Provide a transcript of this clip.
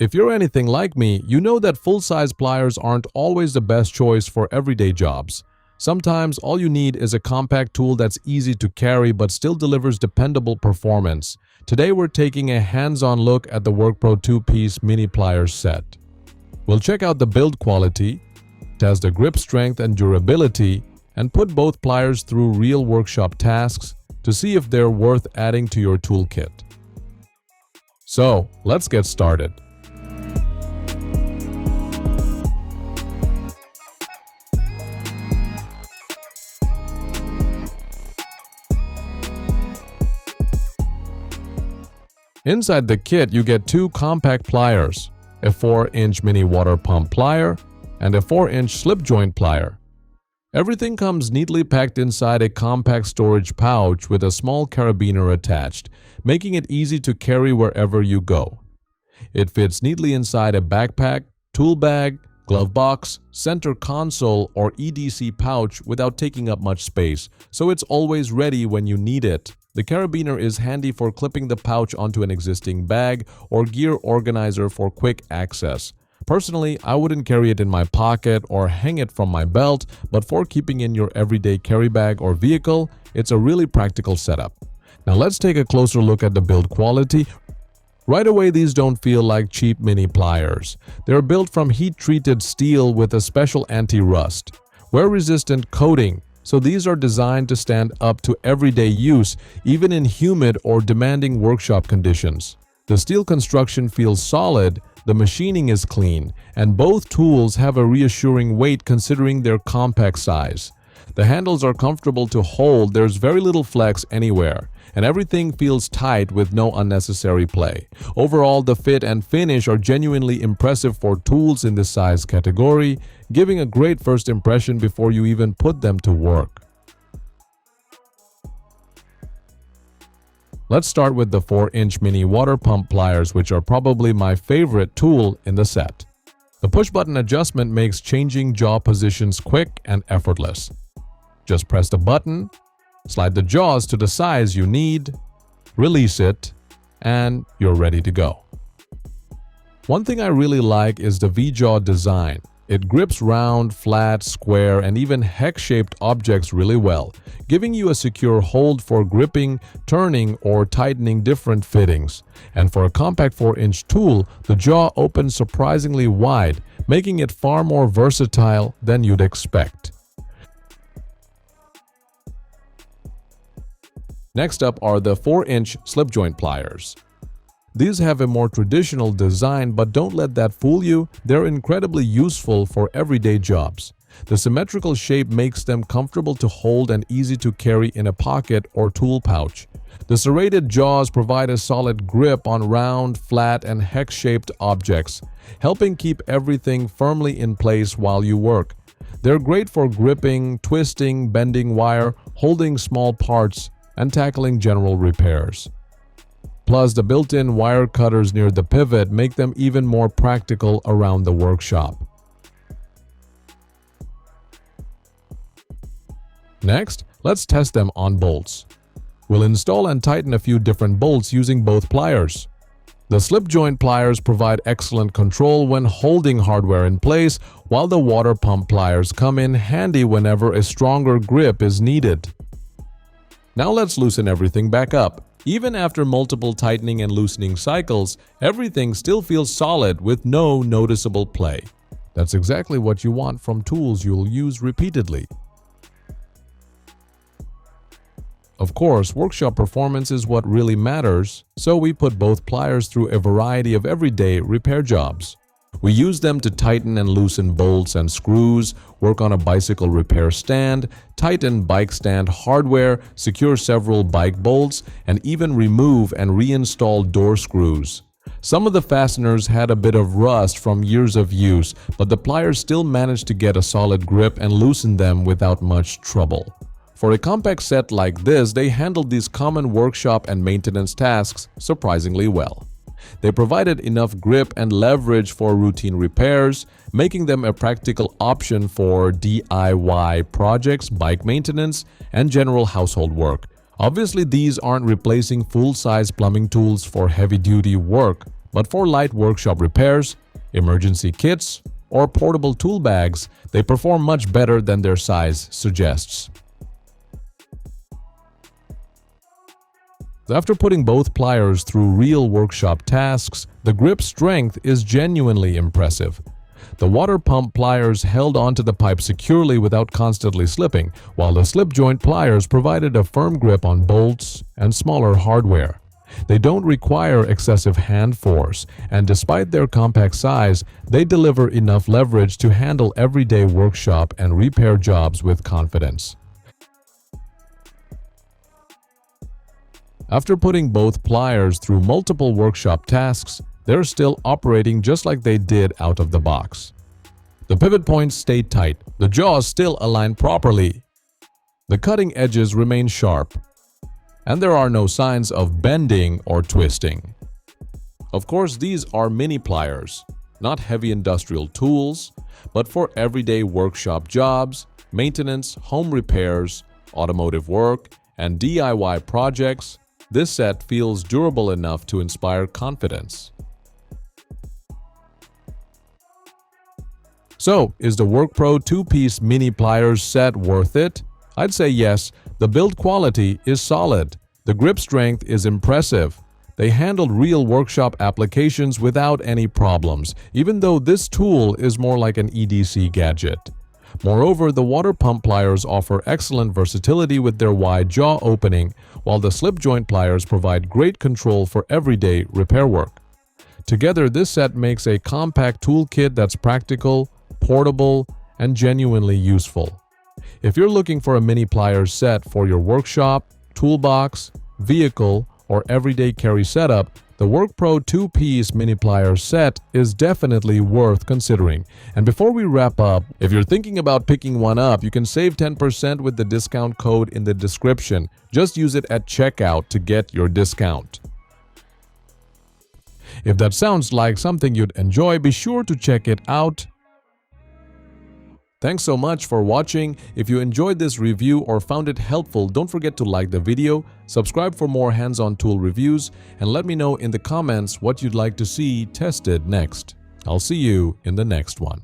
If you're anything like me, you know that full-size pliers aren't always the best choice for everyday jobs. Sometimes all you need is a compact tool that's easy to carry but still delivers dependable performance. Today we're taking a hands-on look at the WORKPRO 2-piece Mini Pliers set. We'll check out the build quality, test the grip strength and durability, and put both pliers through real workshop tasks to see if they're worth adding to your toolkit. So, let's get started. Inside the kit, you get two compact pliers, a 4-inch mini water pump plier and a 4-inch slip joint plier. Everything comes neatly packed inside a compact storage pouch with a small carabiner attached, making it easy to carry wherever you go. It fits neatly inside a backpack, tool bag, glove box, center console, or EDC pouch without taking up much space, so it's always ready when you need it. The carabiner is handy for clipping the pouch onto an existing bag or gear organizer for quick access. Personally, I wouldn't carry it in my pocket or hang it from my belt, but for keeping in your everyday carry bag or vehicle, it's a really practical setup. Now let's take a closer look at the build quality. Right away, these don't feel like cheap mini pliers. They're built from heat-treated steel with a special anti-rust, wear-resistant coating, so these are designed to stand up to everyday use, even in humid or demanding workshop conditions. The steel construction feels solid, the machining is clean, and both tools have a reassuring weight considering their compact size. The handles are comfortable to hold, there's very little flex anywhere, and everything feels tight with no unnecessary play. Overall, the fit and finish are genuinely impressive for tools in this size category, giving a great first impression before you even put them to work. Let's start with the 4-inch mini water pump pliers, which are probably my favorite tool in the set. The push-button adjustment makes changing jaw positions quick and effortless. Just press the button, slide the jaws to the size you need, release it, and you're ready to go. One thing I really like is the V-jaw design. It grips round, flat, square, and even hex-shaped objects really well, giving you a secure hold for gripping, turning, or tightening different fittings. And for a compact 4-inch tool, the jaw opens surprisingly wide, making it far more versatile than you'd expect. Next up are the 4-inch slip joint pliers. These have a more traditional design, but don't let that fool you, they're incredibly useful for everyday jobs. The symmetrical shape makes them comfortable to hold and easy to carry in a pocket or tool pouch. The serrated jaws provide a solid grip on round, flat, and hex-shaped objects, helping keep everything firmly in place while you work. They're great for gripping, twisting, bending wire, holding small parts, and tackling general repairs. Plus, the built-in wire cutters near the pivot make them even more practical around the workshop. Next, let's test them on bolts. We'll install and tighten a few different bolts using both pliers. The slip joint pliers provide excellent control when holding hardware in place, while the water pump pliers come in handy whenever a stronger grip is needed. Now let's loosen everything back up. Even after multiple tightening and loosening cycles, everything still feels solid with no noticeable play. That's exactly what you want from tools you'll use repeatedly. Of course, workshop performance is what really matters, so we put both pliers through a variety of everyday repair jobs. We use them to tighten and loosen bolts and screws, work on a bicycle repair stand, tighten bike stand hardware, secure several bike bolts, and even remove and reinstall door screws. Some of the fasteners had a bit of rust from years of use, but the pliers still managed to get a solid grip and loosen them without much trouble. For a compact set like this, they handled these common workshop and maintenance tasks surprisingly well. They provided enough grip and leverage for routine repairs, making them a practical option for DIY projects, bike maintenance, and general household work. Obviously, these aren't replacing full-size plumbing tools for heavy-duty work, But for light workshop repairs, emergency kits, or portable tool bags, they perform much better than their size suggests. After putting both pliers through real workshop tasks, the grip strength is genuinely impressive. The water pump pliers held onto the pipe securely without constantly slipping, while the slip joint pliers provided a firm grip on bolts and smaller hardware. They don't require excessive hand force, and despite their compact size, they deliver enough leverage to handle everyday workshop and repair jobs with confidence. After putting both pliers through multiple workshop tasks, they're still operating just like they did out of the box. The pivot points stay tight, the jaws still align properly, the cutting edges remain sharp, and there are no signs of bending or twisting. Of course, these are mini pliers, not heavy industrial tools, but for everyday workshop jobs, maintenance, home repairs, automotive work, and DIY projects. This set feels durable enough to inspire confidence. So, is the WORKPRO 2-piece Mini Pliers set worth it? I'd say yes. The build quality is solid. The grip strength is impressive. They handled real workshop applications without any problems, even though this tool is more like an EDC gadget. Moreover, the water pump pliers offer excellent versatility with their wide jaw opening, while the slip joint pliers provide great control for everyday repair work. Together, this set makes a compact toolkit that's practical, portable, and genuinely useful. If you're looking for a Mini Pliers set for your workshop, toolbox, vehicle, or everyday carry setup, the WORKPRO 2-piece Mini Pliers set is definitely worth considering. And before we wrap up, if you're thinking about picking one up, you can save 10% with the discount code in the description. Just use it at checkout to get your discount. If that sounds like something you'd enjoy, be sure to check it out. Thanks so much for watching. If you enjoyed this review or found it helpful, don't forget to like the video, subscribe for more hands-on tool reviews, and let me know in the comments what you'd like to see tested next. I'll see you in the next one.